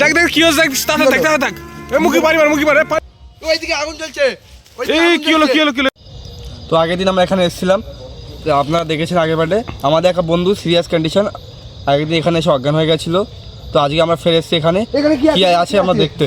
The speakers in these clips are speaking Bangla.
দেখ দেখ কি হচ্ছে, দেখ মুখি মারি ওইদিকে আগুন জ্বলছে। এই কি হলো কি হলো কি হলো? তো আগের দিন আমরা এখানে এসেছিলাম, তো আপনারা দেখেছেন আগের বারে আমাদের একটা বন্ধু সিরিয়াস কন্ডিশন, আগের দিন এখানে এসে অজ্ঞান হয়ে গেছিলো। তো আজকে আমরা ফের এসেছি এখানে, কি আছে আমরা দেখতে।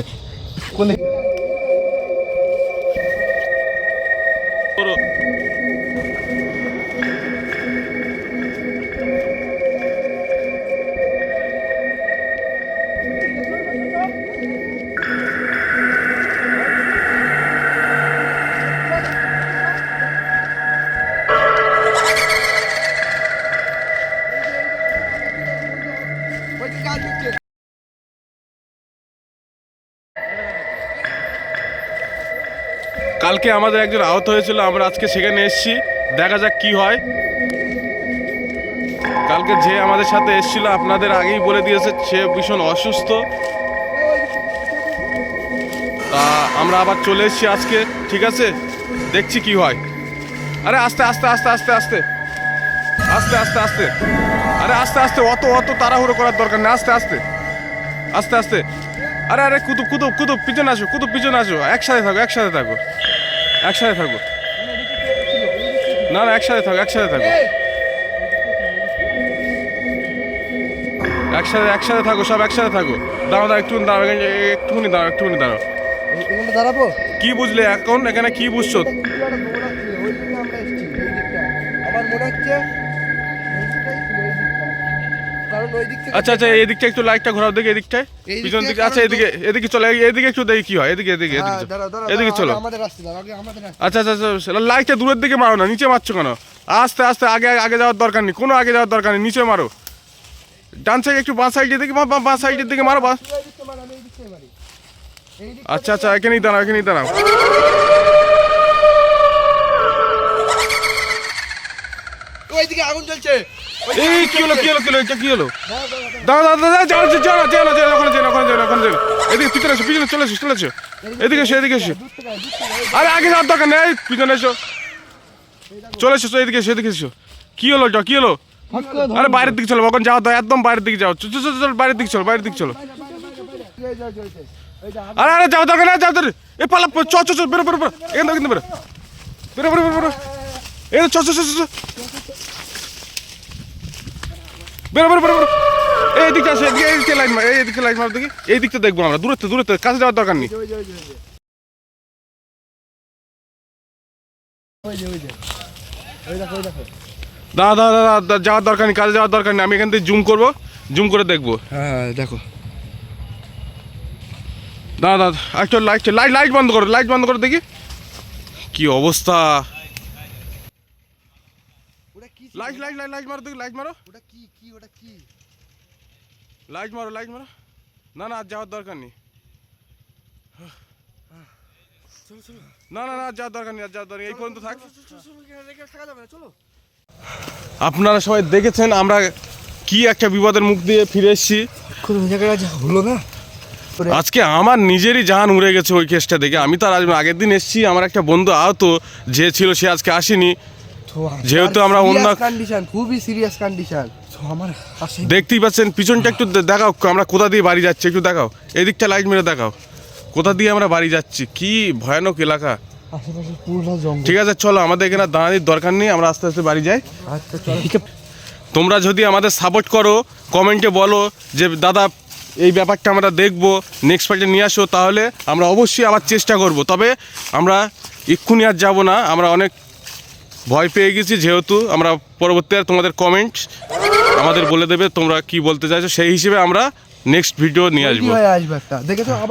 কালকে আমাদের একজন আহত হয়েছিল, আমরা আজকে সেখানে এসেছি, দেখা যাক কি হয়। কালকে যে আমাদের সাথে এসেছিল আপনাদের আগেই বলে দিয়েছে সে ভীষণ অসুস্থ। তা আমরা আবার চলে এসেছি আজকে, ঠিক আছে, দেখছি কি হয়। আরে আস্তে আস্তে আস্তে আস্তে আস্তে আস্তে আস্তে আস্তে আরে আস্তে আস্তে, অত অত তাড়াহুড়ো করার দরকার নেই, আস্তে আস্তে আস্তে আস্তে। আরে আরে কুতুব কুতুব কুতুব পিছনে আসো, কুতুব পিছনে আসো, একসাথে থাকো একসাথে থাকো একসাথে থাকো। না না একসাথে থাকো একসাথে থাকো একসাথে থাকো, সব একসাথে থাকো। দাঁড়াও দাঁড়াও, একটুখানি দাঁড়াও, একটুখানি দাঁড়াও, একটুখানি দাঁড়াও। দাঁড়াবো কি বুঝলে এখন, এখানে কি বুঝছো? আমার মনে হচ্ছে আচ্ছা আচ্ছা, এদিকটা একটু লাইটটা ঘোরাও দেখি, এদিকটায় পিছন দিকে। আচ্ছা এদিকে এদিকে চলো, এদিকে একটু দেখি কি হয়, এদিকে এদিকে এদিকে চলো। আচ্ছা আচ্ছা আচ্ছা, লাইটটা দূরের দিকে মারো না, নিচে মারছো কেন? আস্তে আস্তে, আগে আগে যাওয়ার দরকার নেই, কোনো আগে যাওয়ার দরকার নেই, নিচে মারো। ডান সাইড একটু, বাঁ সাইডের দিকে, বাঁ সাইডের দিকে মারো, বাস। আচ্ছা আচ্ছা, এখানেই দাঁড়াও, এখানেই দাঁড়াও। ওইদিকে আগুন জ্বলছে। এই কি হলো কি হলো কি হলো, এটা কি হলো? দাঁড়া দাঁড়া দাঁড়া, যাও যাও যাও না, যাও ওখানে যাও, ওখানে যাও, ওখানে যাও। এদিকে পিছনে এসো, পিছনে চলে এসো, চলে এসো, এদিকে এসো, এদিকে এসো। আরে আগে যাওয়ার দরকার নেই, পিছনে এসো, চলে এসো, এদিকে এসো, এদিকে এসো। কি হলো এটা, কি হলো? আরে বাইরের দিকে চলো, ওখানে যাওয়া দাও, একদম বাইরের দিকে যাও, চল বাইরের দিকে চলো, বাইরের দিকে চলো। আরে আরে যাও দরকার নেই, যাও দরকার। এ পালা, চ চ চ, বেরো বেরো বেরো, এখান থেকে বেরো বেরো বেরো বেরো বেরো, এই চ চ চ চ, বেরো বেরো বেরো বেরো। এই দিকটা আসো, এদিকে লাইন মার, এইদিকে লাইন মার দেখি, এই দিকটা দেখবো আমরা, দূরত্ব দূরত্ব, কাছে যাওয়ার দরকার নেই। দাদা দাদা দাদা, যাওয়ার দরকার নেই, কাজে যাওয়ার দরকার নেই, আমি এখান থেকে জুম করবো, জুম করে দেখবো। হ্যাঁ দেখো দাদা দাদা, একটু লাইট লাইট লাইট বন্ধ করো, লাইট বন্ধ করো দেখি কি অবস্থা। লাইট লাইট লাইট লাইট মারো দেখি, লাইট মারো, ওটা কি কি ওটা কি? লাইট মারো, লাইট মারো। না না, যাওয়ার দরকার নেই, না না না, যাওয়ার দরকার নেই, যাওয়ার দরকার নেই, এই পর্যন্ত থাক। আপনারা সবাই দেখেছেন আমরা কি একটা বিপদের মুখ দিয়ে ফিরে এসেছি। হলো না আজকে আমার নিজেরই জান উড়ে গেছে ওই কেসটা দেখে। আমি তো আর আগের দিন এসেছি, আমার একটা বন্ধু আহত যে ছিল সে আজকে আসেনি, যেহেতু আমরা অন্য কন্ডিশন, খুবই সিরিয়াস কন্ডিশন। আমার দেখতেই পাচ্ছেন পিছনটা একটু দেখাও, আমরা কোথা দিয়ে বাড়ি যাচ্ছি একটু দেখাও, এদিকটা লাইট মেরে দেখাও, কোথা দিয়ে আমরা বাড়ি যাচ্ছি, কি ভয়ানক এলাকা। আশেপাশে পুরো জঙ্গল। ঠিক আছে চলো, আমাদের এখানে দাঁড়ানোর দরকার নেই, আমরা আস্তে আস্তে বাড়ি যাই। আচ্ছা চলো। তোমরা যদি আমাদের সাপোর্ট করো, কমেন্টে বলো যে দাদা এই ব্যাপারটা আমরা দেখবো, নেক্সট পার্টে নিয়ে আসো, তাহলে আমরা অবশ্যই আবার চেষ্টা করব। তবে আমরা এক্ষুনি আর যাবো না, আমরা অনেক ভয় পেয়ে গেছি, যেহেতু আমরা পরবর্তী আর তোমাদের কমেন্ট আমাদের বলে দেবে তোমরা কি বলতে চাইছো, সেই হিসেবে আমরা নেক্সট ভিডিও নিয়ে আসবো। আসবে একটা দেখে তো আবার